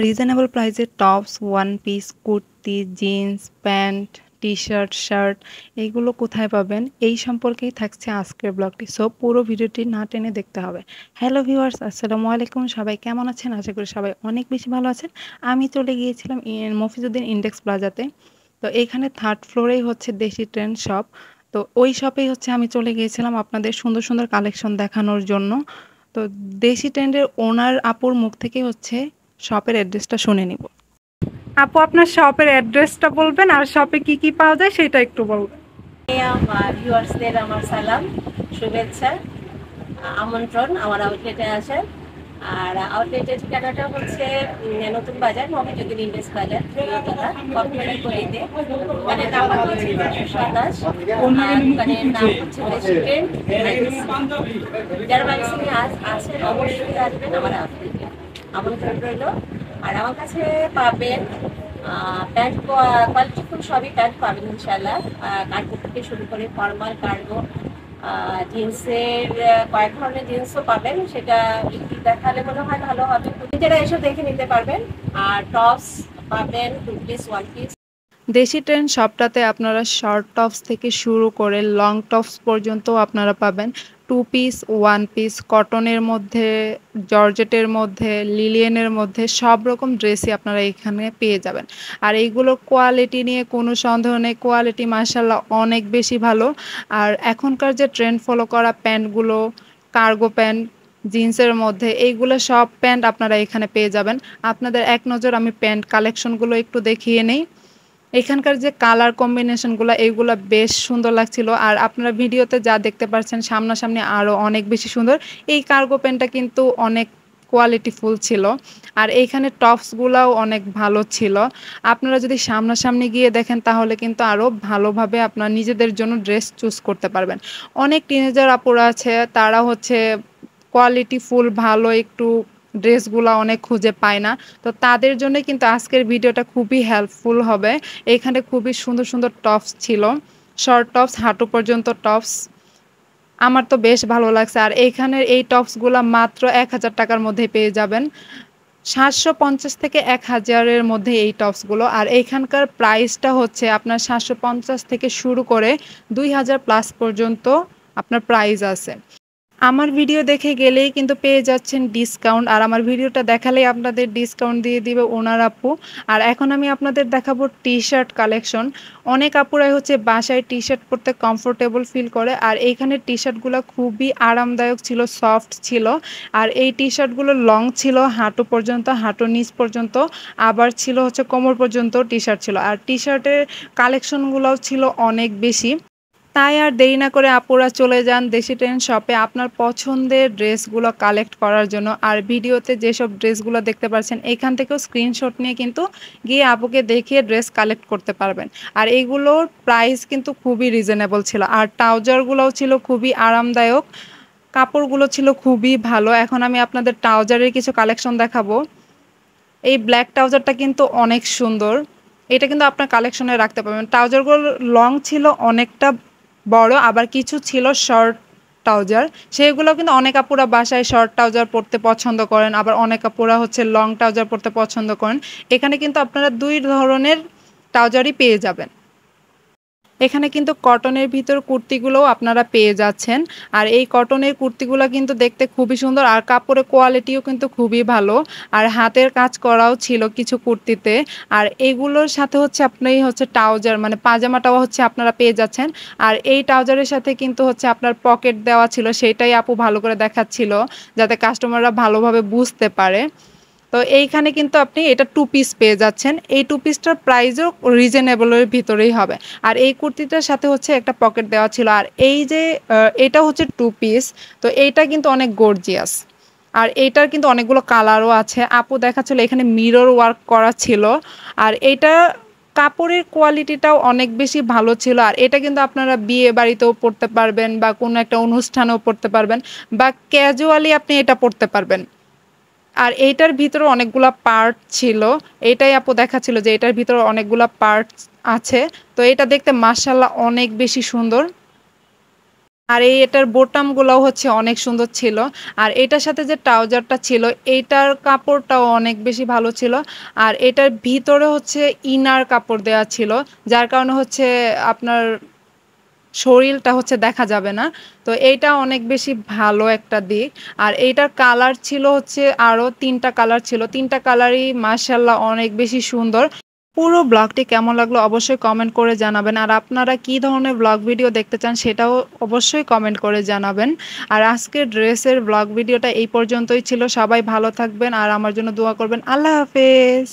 Reasonable প্রাইসে tops, one piece, kurti, jeans, pant, T-shirt, shirt এইগুলো কোথায় পাবেন? এই সম্পর্কেই থাকছে আজকের ব্লগটি। সো পুরো ভিডিওটি না টেনে দেখতে হবে। হ্যালো ভিউয়ার্স, আসসালামু আলাইকুম। সবাই কেমন আছেন? আশা করি সবাই অনেক বেশি ভালো আছেন। আমি চলে গিয়েছিলাম মফিজউদ্দিন ইন্ডেক্স প্লাজাতে। তো এইখানে 3rd ফ্লোরেই হচ্ছে দেশি ট্রেন্ড শপ। তো ওই শপেই হচ্ছে আমি চলে গিয়েছিলাম আপনাদের সুন্দর, সুন্দর কালেকশন দেখানোর জন্য। তো দেশি ট্রেন্ডের ওনার আপুর মুখ থেকেই হচ্ছে শপের অ্যাড্রেসটা শুনে নিব। আপু, আপনার শপের অ্যাড্রেসটা বলবেন আর শপে কি কি পাওয়া যায় সেটা একটু বলবেন। ভিউয়ার্সদের আমার সালাম, শুভেচ্ছা, আমন্ত্রণ আমার আউটলেটে আসেন। আর আউটলেটের ঠিকানাটা হচ্ছে নতুন বাজার, মফিজউদ্দিন ইন্ডেক্স বাজার, কম্পিউটার গলিতে। দোকানের নাম্বার হচ্ছে 227, দোকানের নাম হচ্ছে রেস্টুরেন্ট। যারা বাংলাদেশে আছেন অবশ্যই আসবেন আমার আউটলেটে, আমন্ত্রণ রইল। আর আমার কাছে পাবেন প্যান্ট, কোয়ালিটিফুল সবই প্যান্ট পাবেন ইনশাল্লাহ। কার্গো থেকে শুরু করে ফর্মাল, কার্গো, জিন্সের কয়েক ধরনের জিন্সও পাবেন। সেটা একটু দেখালে মনে হয় ভালো হবে, নিজেরা এসে দেখে নিতে পারবেন। আর টপস পাবেন, টু পিস, ওয়ান পিস। দেশি ট্রেন্ড শপটাতে আপনারা শর্ট টপস থেকে শুরু করে লং টপস পর্যন্ত আপনারা পাবেন। টু পিস, ওয়ান পিস, কটনের মধ্যে, জর্জেটের মধ্যে, লিলিয়ানের মধ্যে সব রকম ড্রেসই আপনারা এখানে পেয়ে যাবেন। আর এইগুলোর কোয়ালিটি নিয়ে কোনো সন্দেহ নেই, কোয়ালিটি মাশাআল্লাহ অনেক বেশি ভালো। আর এখনকার যে ট্রেন্ড ফলো করা প্যান্টগুলো, কার্গো প্যান্ট, জিন্সের মধ্যে, এইগুলো সব প্যান্ট আপনারা এখানে পেয়ে যাবেন। আপনাদের এক নজর আমি প্যান্ট কালেকশনগুলো একটু দেখিয়ে নেই। এখানকার যে কালার কম্বিনেশনগুলো এইগুলো বেশ সুন্দর লাগছিল। আর আপনারা ভিডিওতে যা দেখতে পাচ্ছেন সামনাসামনি আরও অনেক বেশি সুন্দর। এই কার্গো প্যান্টটা কিন্তু অনেক কোয়ালিটিফুল ছিল। আর এইখানে টপসগুলোও অনেক ভালো ছিল। আপনারা যদি সামনাসামনি গিয়ে দেখেন তাহলে কিন্তু আরও ভালোভাবে আপনারা নিজেদের জন্য ড্রেস চুজ করতে পারবেন। অনেক টিনেজার আপুরা আছে, তারা হচ্ছে কোয়ালিটিফুল ভালো একটু ড্রেসগুলো অনেক খুঁজে পায় না। তো তাদের জন্যই কিন্তু আজকের ভিডিওটা খুবই হেল্পফুল হবে। এখানে খুবই সুন্দর সুন্দর টপস ছিল, শর্ট টপস, হাঁটু পর্যন্ত টপস। আমার তো বেশ ভালো লাগছে। আর এইখানের এই টপসগুলো মাত্র 1000 টাকার মধ্যে পেয়ে যাবেন। 750 থেকে 1000-এর মধ্যে এই টপসগুলো। আর এইখানকার প্রাইসটা হচ্ছে আপনার 750 থেকে শুরু করে 2000 প্লাস পর্যন্ত আপনার প্রাইস আছে। আমার ভিডিও দেখে গেলেই কিন্তু পেয়ে যাচ্ছেন ডিসকাউন্ট। আর আমার ভিডিওটা দেখালেই আপনাদের ডিসকাউন্ট দিয়ে দিবে ওনার আপু। আর এখন আমি আপনাদের দেখাবো টি-শার্ট কালেকশন। অনেক আপুরাই হচ্ছে বাসায় টি-শার্ট পরতে কমফোর্টেবল ফিল করে। আর এইখানে টি-শার্টগুলো খুবই আরামদায়ক ছিল, সফট ছিল। আর এই টি-শার্টগুলো লং ছিল হাঁটু পর্যন্ত, হাঁটুর নিচ পর্যন্ত, আবার ছিল হচ্ছে কোমর পর্যন্ত টি-শার্ট ছিল। আর টি-শার্টের কালেকশনগুলোও ছিল অনেক বেশি। তাই আর দেরি না করে আপুরা চলে যান দেশি ট্রেন্ড শপে আপনার পছন্দের ড্রেসগুলো কালেক্ট করার জন্য। আর ভিডিওতে যেসব ড্রেসগুলো দেখতে পাচ্ছেন এখান থেকেও স্ক্রিনশট নিয়ে কিন্তু গিয়ে আপুকে দেখিয়ে ড্রেস কালেক্ট করতে পারবেন। আর এইগুলোর প্রাইস কিন্তু খুবই রিজনেবল ছিল। আর ট্রাউজারগুলোও ছিল খুবই আরামদায়ক, কাপড়গুলো ছিল খুবই ভালো। এখন আমি আপনাদের ট্রাউজারের কিছু কালেকশন দেখাবো। এই ব্ল্যাক ট্রাউজারটা কিন্তু অনেক সুন্দর, এটা কিন্তু আপনার কালেকশনে রাখতে পারবেন। ট্রাউজারগুলো লং ছিল অনেকটা বড়, আবার কিছু ছিল শর্ট ট্রাউজার। সেগুলো কিন্তু অনেক আপুরা বাসায় শর্ট ট্রাউজার পরতে পছন্দ করেন, আবার অনেক আপুরা হচ্ছে লং ট্রাউজার পরতে পছন্দ করেন। এখানে কিন্তু আপনারা দুই ধরনের ট্রাউজারই পেয়ে যাবেন। এখানে কিন্তু কটনের ভিতর কুর্তিগুলোও আপনারা পেয়ে যাচ্ছেন। আর এই কটনের কুর্তিগুলো কিন্তু দেখতে খুবই সুন্দর, আর কাপড়ের কোয়ালিটিও কিন্তু খুবই ভালো। আর হাতের কাজ করাও ছিল কিছু কুর্তিতে। আর এগুলোর সাথে হচ্ছে আপনি হচ্ছে ট্রাউজার মানে পাজামাটাও হচ্ছে আপনারা পেয়ে যাচ্ছেন। আর এই ট্রাউজারের সাথে কিন্তু হচ্ছে আপনার পকেট দেওয়া ছিল, সেটাই আপু ভালো করে দেখাচ্ছিল যাতে কাস্টমাররা ভালোভাবে বুঝতে পারে। তো এইখানে কিন্তু আপনি এটা টু পিস পেয়ে যাচ্ছেন। এই টু পিসটার প্রাইসও রিজনেবলের ভিতরেই হবে। আর এই কুর্তিটার সাথে হচ্ছে একটা পকেট দেওয়া ছিল। আর এই যে এটা হচ্ছে টু পিস, তো এইটা কিন্তু অনেক গর্জিয়াস। আর এইটার কিন্তু অনেকগুলো কালারও আছে। আপু দেখাচ্ছিল এখানে মিরর ওয়ার্ক করা ছিল। আর এইটা কাপড়ের কোয়ালিটিটাও অনেক বেশি ভালো ছিল। আর এটা কিন্তু আপনারা বিয়ে বাড়িতেও পরতে পারবেন বা কোনো একটা অনুষ্ঠানেও পরতে পারবেন, বা ক্যাজুয়ালি আপনি এটা পরতে পারবেন। আর এইটার ভিতরে অনেকগুলা পার্ট ছিল, এটাই আপু দেখাচ্ছিল যে এটার ভিতরে অনেকগুলা পার্ট আছে। তো এটা দেখতে মাশাআল্লাহ অনেক বেশি সুন্দর। আর এটার বোতামগুলাও হচ্ছে অনেক সুন্দর ছিল। আর এটার সাথে যে ট্রাউজারটা ছিল, এইটার কাপড়টাও অনেক বেশি ভালো ছিল। আর এটার ভিতরে হচ্ছে ইনার কাপড় দেয়া ছিল। যার কারণে হচ্ছে আপনার শরীলটা হচ্ছে দেখা যাবে না। তো এইটা অনেক বেশি ভালো একটা দিক। আর এইটার কালার ছিল হচ্ছে আরো ৩ টা কালার ছিল। ৩ টা কালারই মাশাআল্লাহ অনেক বেশি সুন্দর। পুরো ব্লগটি কেমন লাগলো অবশ্যই কমেন্ট করে জানাবেন। আর আপনারা কি ধরনের ব্লগ ভিডিও দেখতে চান সেটাও অবশ্যই কমেন্ট করে জানাবেন। আর আজকের ড্রেসের ব্লগ ভিডিওটা এই পর্যন্তই ছিল। সবাই ভালো থাকবেন আর আমার জন্য দোয়া করবেন। আল্লাহ হাফেজ।